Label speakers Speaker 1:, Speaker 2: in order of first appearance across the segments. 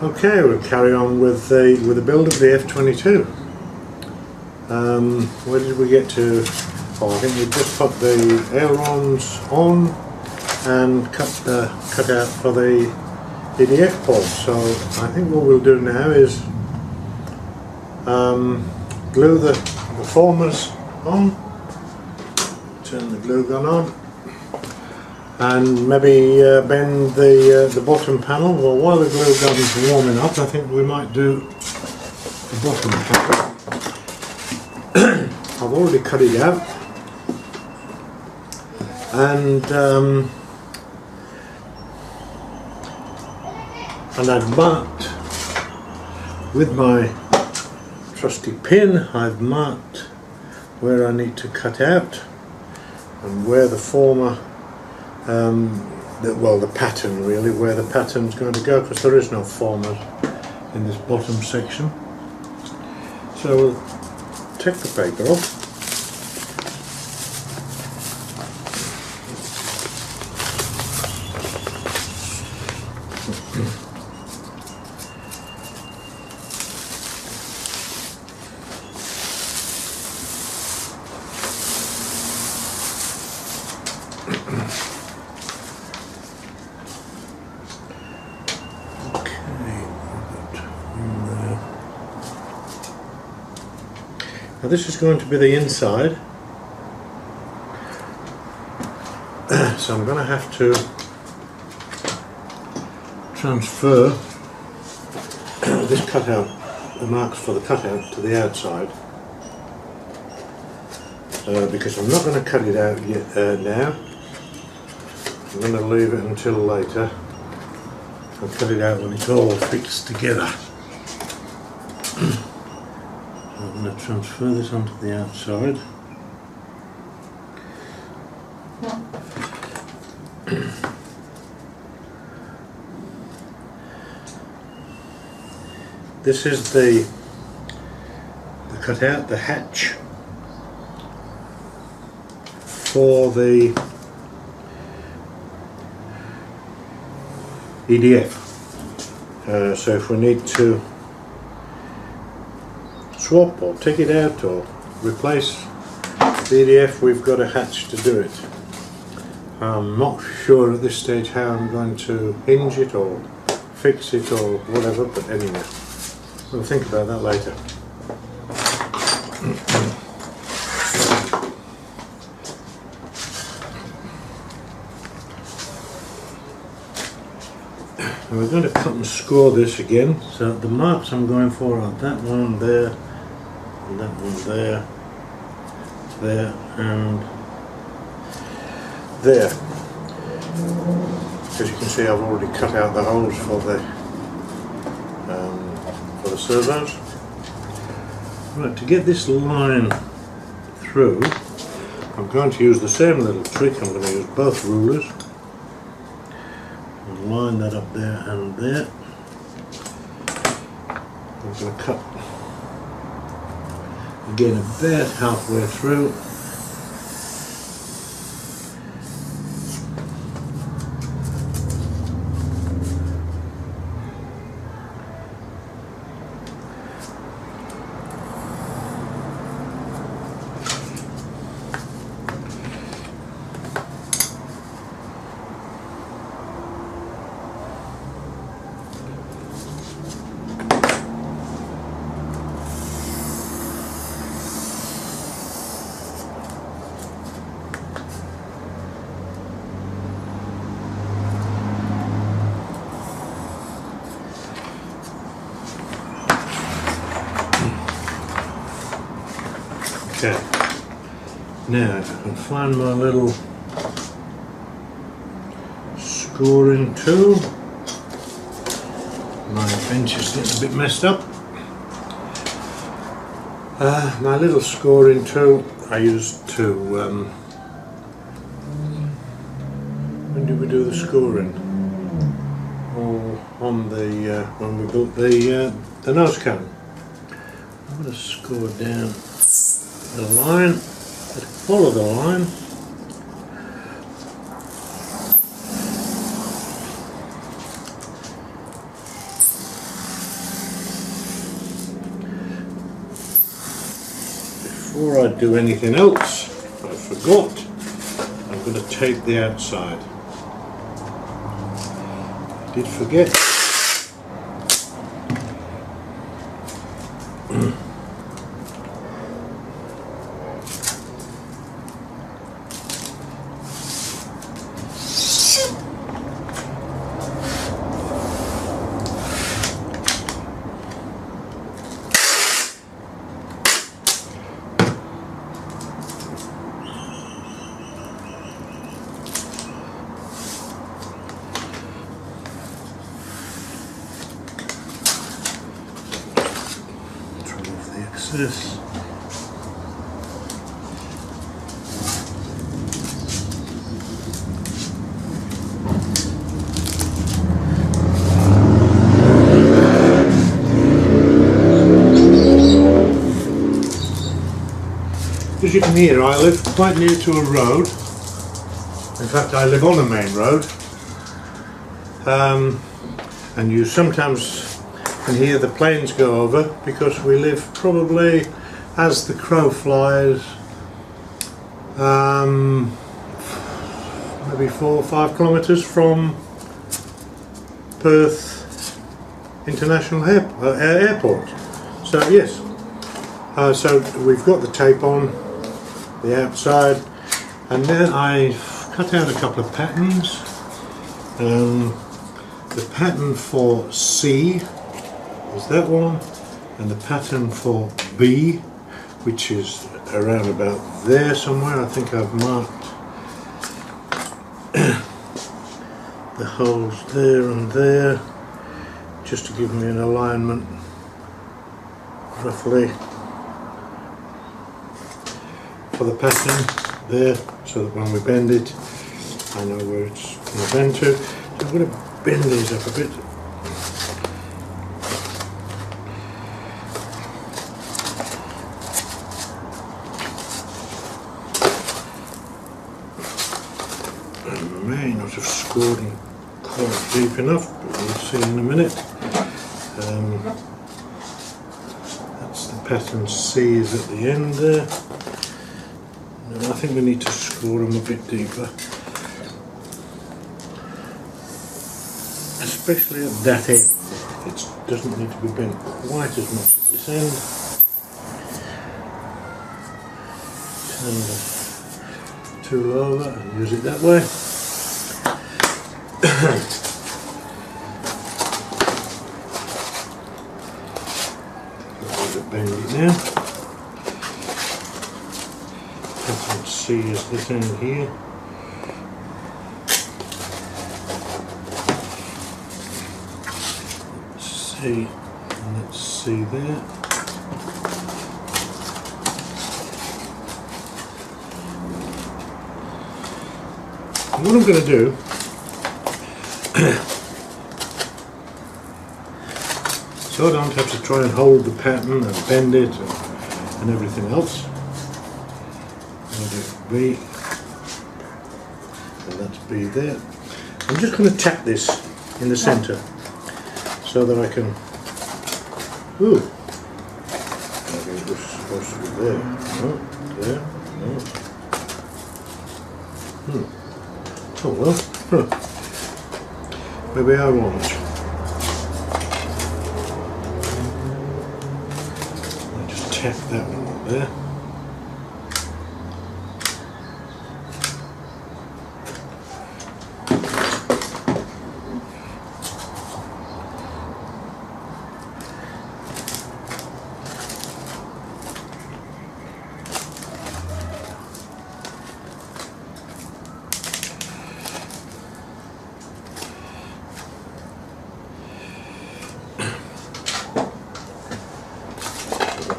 Speaker 1: Okay, we'll carry on with the build of the F-22. Where did we get to? Oh, I think we just put the ailerons on and cut out for the EDF pod. So I think what we'll do now is glue the formers on, turn the glue gun on, and maybe bend the bottom panel. Well, while the glue gun's warming up, I think we might do the bottom panel. I've already cut it out, and I've marked with my trusty pin. I've marked where I need to cut out and where the former, the pattern really, where the pattern's going to go, because there is no formers in this bottom section. So we'll take the paper off. Now this is going to be the inside, so I'm going to have to transfer this cutout, the marks for the cutout, to the outside, because I'm not going to cut it out yet now. I'm going to leave it until later. I'll cut it out when it's all fixed together. I'm going to transfer this onto the outside. This is the cutout, the hatch for the EDF. So if we need to swap or take it out or replace the EDF, we've got a hatch to do it. I'm not sure at this stage how I'm going to hinge it or fix it or whatever, but anyway, we'll think about that later. And we're going to cut and score this again, so the marks I'm going for are that one there, and that one there, there and there. As you can see, I've already cut out the holes for the servos. Right, to get this line through, I'm going to use the same little trick. I'm going to use both rulers and line that up there and there. I'm going to cut again about halfway through. Okay, now if I can find my little scoring tool. My bench is getting a bit messed up. My little scoring tool I used to, when did we do the scoring? Oh, on the, when we built the nose cone. I'm going to score down the line, follow the line, before I do anything else, I forgot, I'm going to tape the outside. I did forget. This. As you can hear, I live quite near to a road. In fact, I live on a main road, and you sometimes can hear the planes go over because we live probably, as the crow flies, maybe 4 or 5 kilometres from Perth International Airport. So yes, so we've got the tape on the outside, and then I cut out a couple of patterns. The pattern for C is that one, and the pattern for B, which is around about there somewhere. I think I've marked the holes there and there just to give me an alignment roughly for the pattern there, so that when we bend it I know where it's going to bend to. So I'm going to bend these up a bit. May not have scored them quite deep enough, but we'll see in a minute. That's the pattern C is at the end there. And I think we need to score them a bit deeper, especially at that end. It doesn't need to be bent quite as much at this end. Turn the tool over and use it that way. Bend it now. Pattern C is this end here. C, and let's see there. And what I'm going to do, so I don't have to try and hold the pattern and bend it and everything else. I'll do B, and that's B there. I'm just going to tap this in the centre so that I can. Ooh, I think it was supposed to be there. No, there, no. Oh well, maybe I won't. Tap that one up there.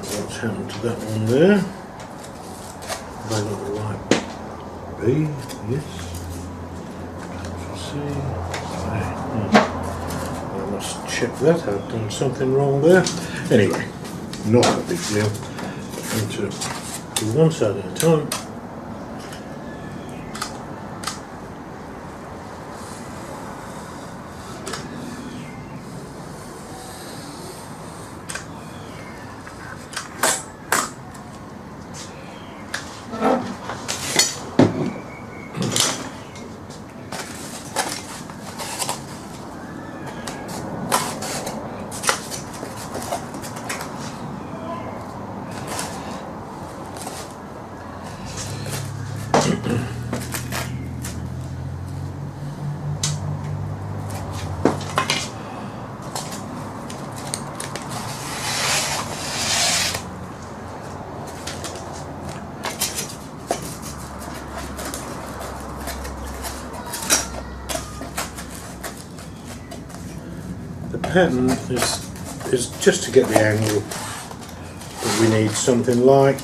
Speaker 1: What's happened to that one there? Have I got the right B? Yes. C. I must check that. I've done something wrong there. Anyway, not a big deal. I'm going to do one side at a time. the pattern is just to get the angle, but we need something like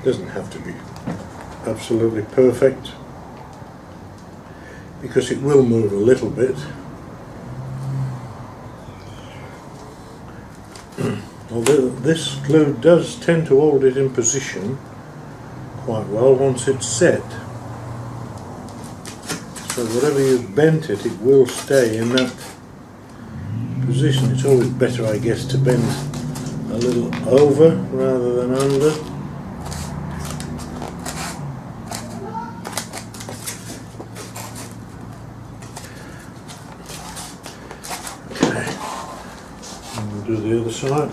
Speaker 1: doesn't have to be absolutely perfect, because it will move a little bit. Although this glue does tend to hold it in position quite well once it's set. So whatever you've bent it, it will stay in that position. It's always better, I guess, to bend a little over rather than under. Do the other side.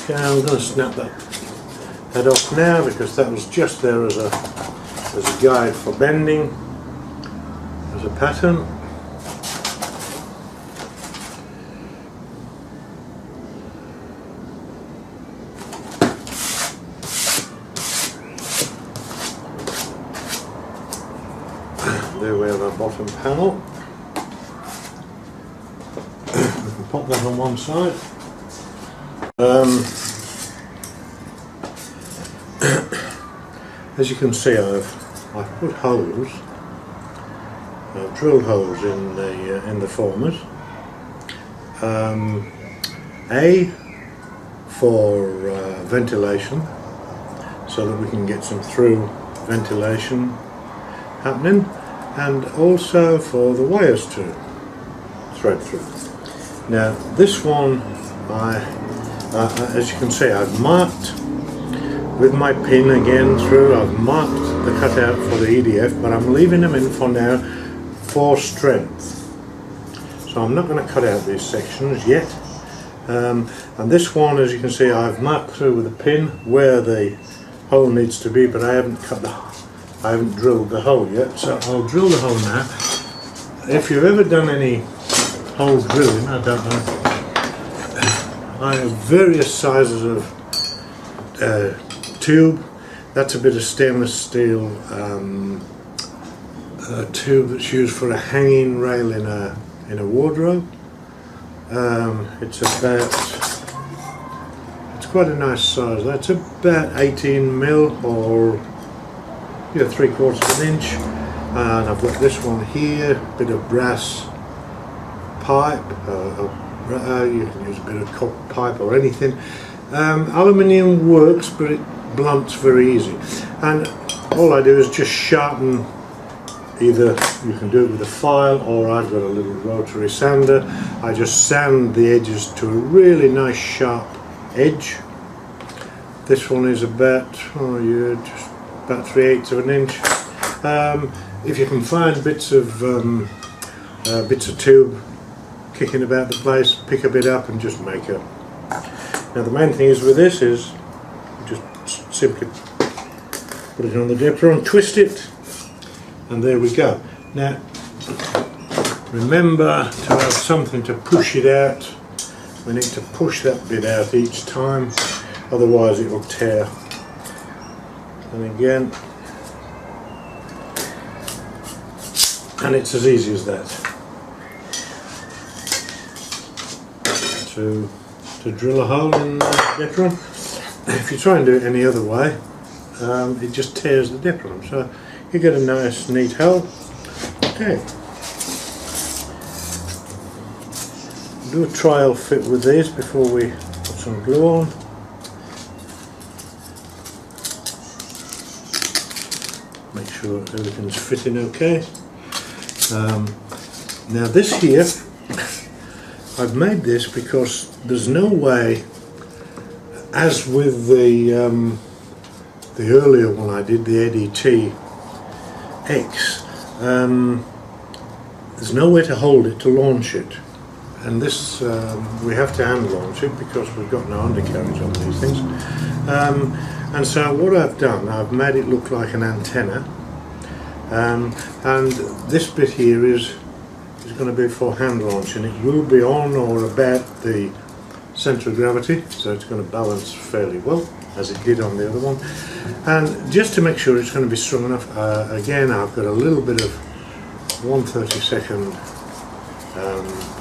Speaker 1: Okay, I'm going to snap that head off now, because that was just there as a guide for bending, as a pattern. There we have our bottom panel. We can pop that on one side. As you can see, I've put holes, I've drilled holes in the formers. A for ventilation, so that we can get some through ventilation happening, and also for the wires to thread through. Now this one, as you can see, I've marked with my pin again through. I've marked the cutout for the EDF, but I'm leaving them in for now for strength. So I'm not going to cut out these sections yet. And this one, as you can see, I've marked through with a pin where the hole needs to be, but I haven't drilled the hole yet. So I'll drill the hole now. If you've ever done any hole drilling, I don't know. I have various sizes of tube. That's a bit of stainless steel tube that's used for a hanging rail in a wardrobe. It's quite a nice size. That's about 18mm or 3/4 of an inch. And I've got this one here, bit of brass pipe. You can use a bit of copper pipe or anything. Aluminium works, but it blunts very easy. And all I do is just sharpen. Either you can do it with a file, or I've got a little rotary sander. I just sand the edges to a really nice sharp edge. This one is about, just about 3/8 of an inch. If you can find bits of tube kicking about the place, pick a bit up and just make a. Now the main thing is with this is just simply put it on the dipper and twist it, and there we go. Now Remember to have something to push it out. We need to push that bit out each time, otherwise it will tear. And again, and it's as easy as that. To drill a hole in the Depron. If you try and do it any other way, it just tears the Depron. So you get a nice neat hole. Okay. Do a trial fit with these before we put some glue on. Make sure everything's fitting okay. Now this here, I've made this because there's no way, as with the earlier one I did, the ADT X, there's no way to hold it to launch it. And this, we have to hand launch it because we've got no undercarriage on these things. And so what I've done, I've made it look like an antenna. And this bit here is going to be for hand launching. It will be on or about the centre of gravity, so it's going to balance fairly well, as it did on the other one. And just to make sure it's going to be strong enough, again I've got a little bit of 1/32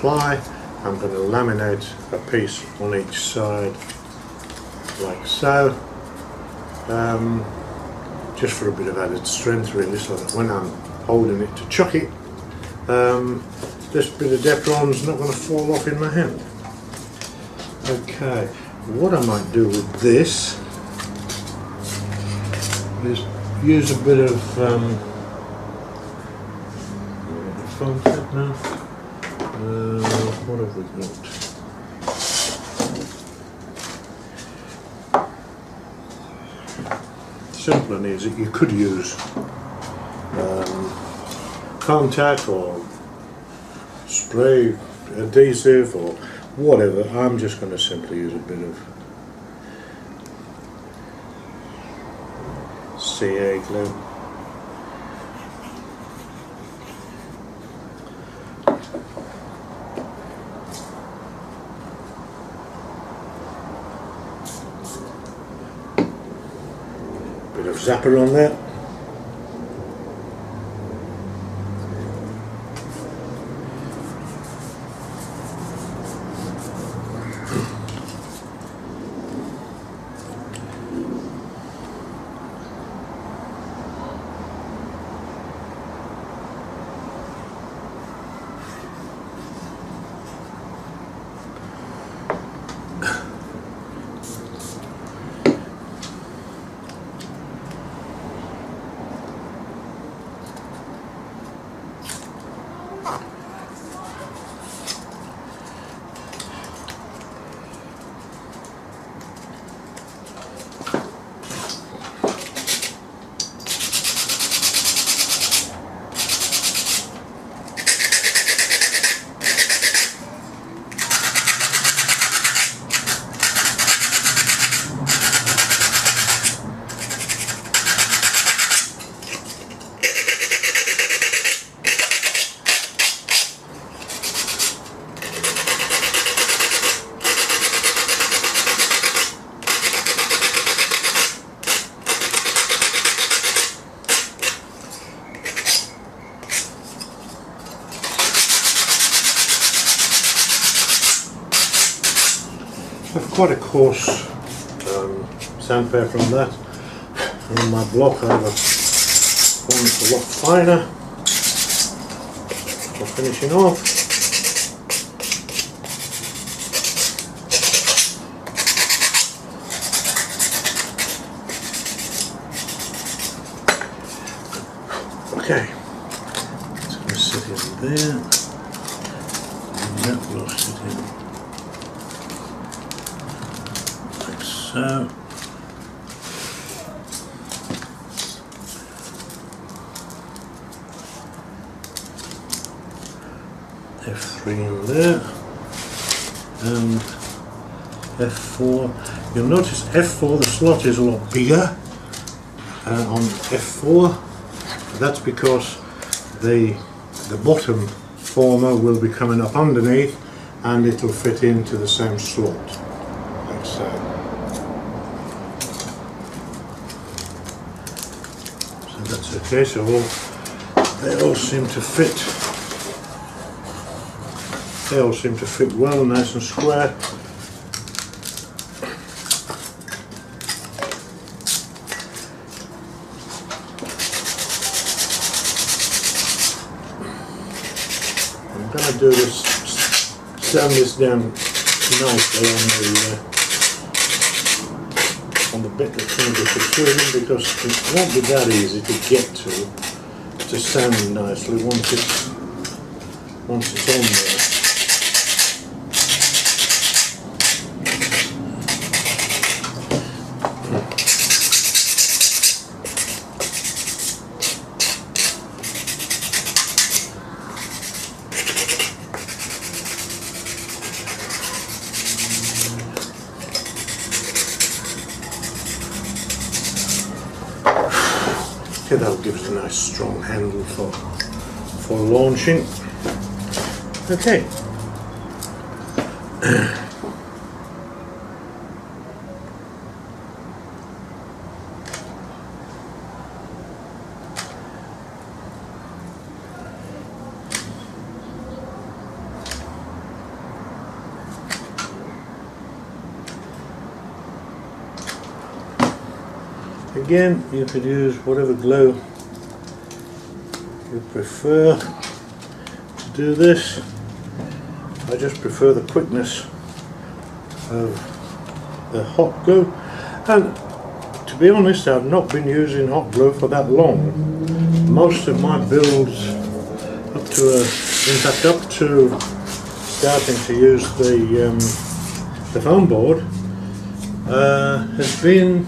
Speaker 1: ply. I'm going to laminate a piece on each side like so, just for a bit of added strength really, so that when I'm holding it to chuck it, this bit of Depron's not going to fall off in my hand. Okay, what I might do with this is use a bit of foam tape now. What have we got? Simple and easy. You could use foam tape or spray adhesive or whatever. I'm just going to simply use a bit of CA glue. Bit of zapper on there. I've quite a coarse sandpaper on that, and on my block I have one that's a lot finer for finishing off. Okay, it's going to sit in there, and that will sit in like so. F3 in there, and F4. You'll notice F4, the slot is a lot bigger on F4. That's because the the bottom former will be coming up underneath, and it'll fit into the same slot, like so. So that's okay. So they all seem to fit. They all seem to fit well, nice and square. I'm going to do this, sand this down nicely on the bit that's going to be protruding, because it won't be that easy to get to sand nicely once it's on there. Okay, that'll give us a nice strong handle for launching. Okay. Again, you could use whatever glue you prefer to do this. I just prefer the quickness of the hot glue, and to be honest, I've not been using hot glue for that long. Most of my builds up to starting to use the foam board has been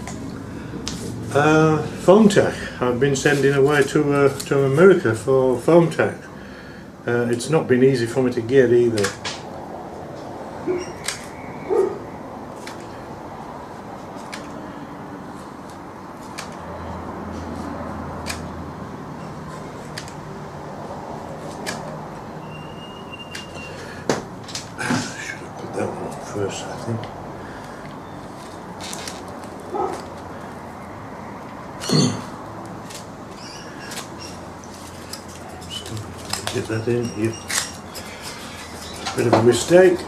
Speaker 1: foam tack. I've been sending away to America for foam tack. It's not been easy for me to get either. Should have put that one on first, I think. Get that in here. Bit of a mistake.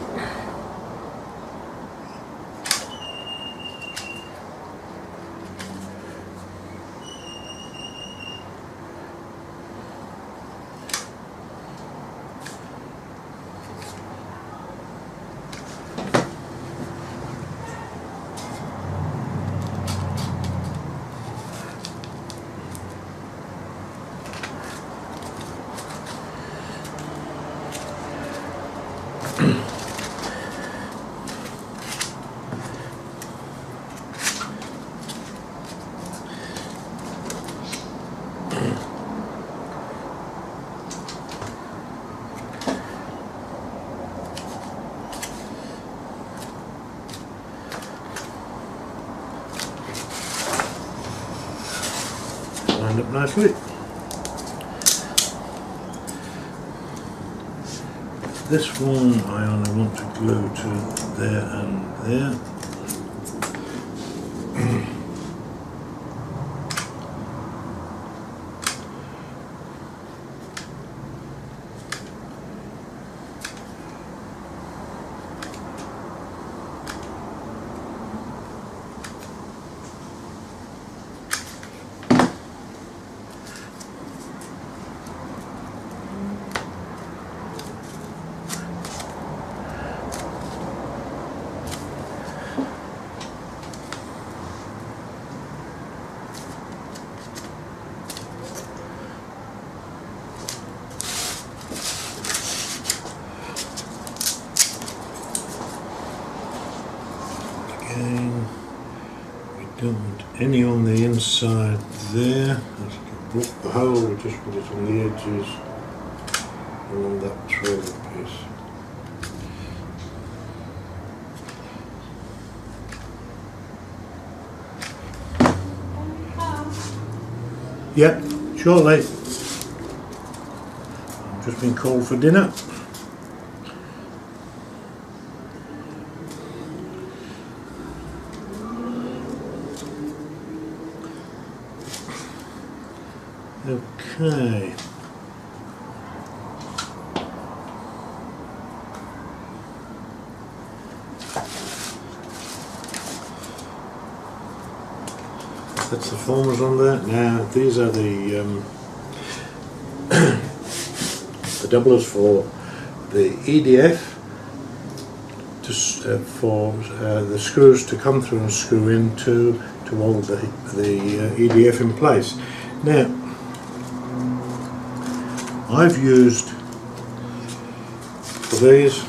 Speaker 1: Lined up nicely. This one I only want to glue to there and there. Again, we don't want any on the inside there. Let's block the hole, we just put it on the edges along that trailer piece. Yep, shortly. I'm just been called for dinner. Okay. That's the formers on there. Now these are the the doublers for the EDF for the screws to come through and screw into to hold the EDF in place. Now I've used for these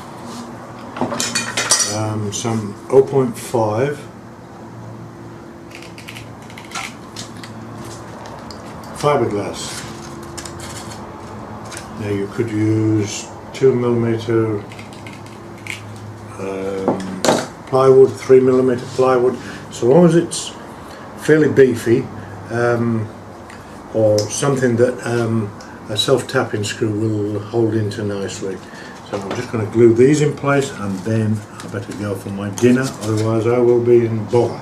Speaker 1: some 0.5 fiberglass. Now you could use 2mm plywood, 3mm plywood, so long as it's fairly beefy, or something that a self-tapping screw will hold into nicely. So I'm just going to glue these in place, and then I better go for my dinner, otherwise I will be in bother.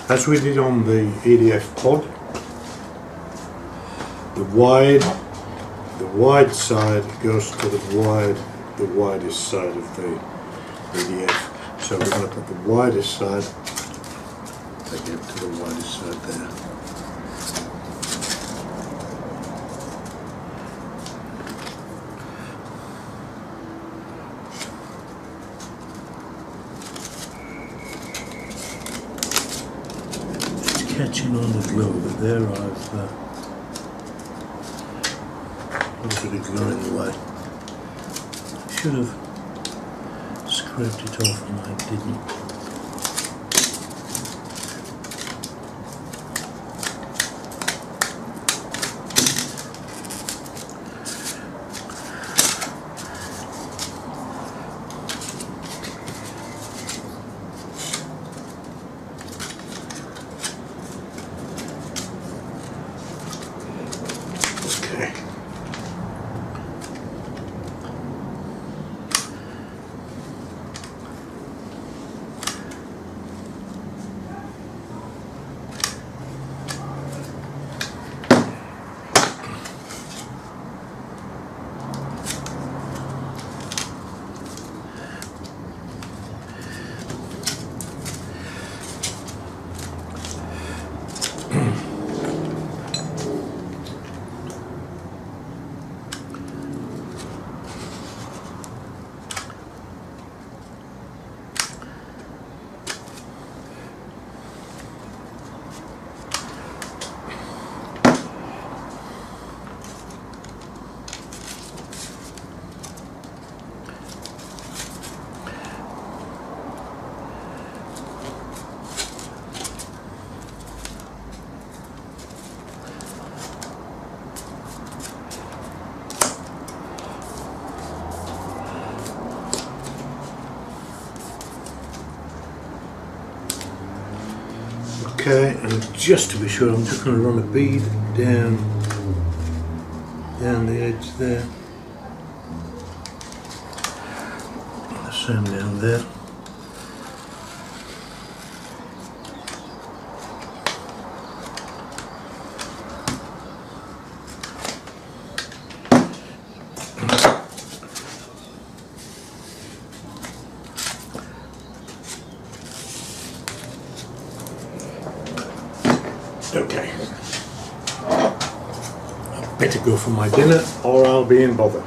Speaker 1: As we did on the EDF pod, the wide side goes to the widest side of the EDF. So we're going to put the widest side again to the widest side there. Catching on the glue, but there I've a little bit of glue in the way. Should have scraped it off and I didn't. Okay, and just to be sure, I'm just going to run a bead down the edge there. The same down there. Okay, I better go for my dinner or I'll be in bother.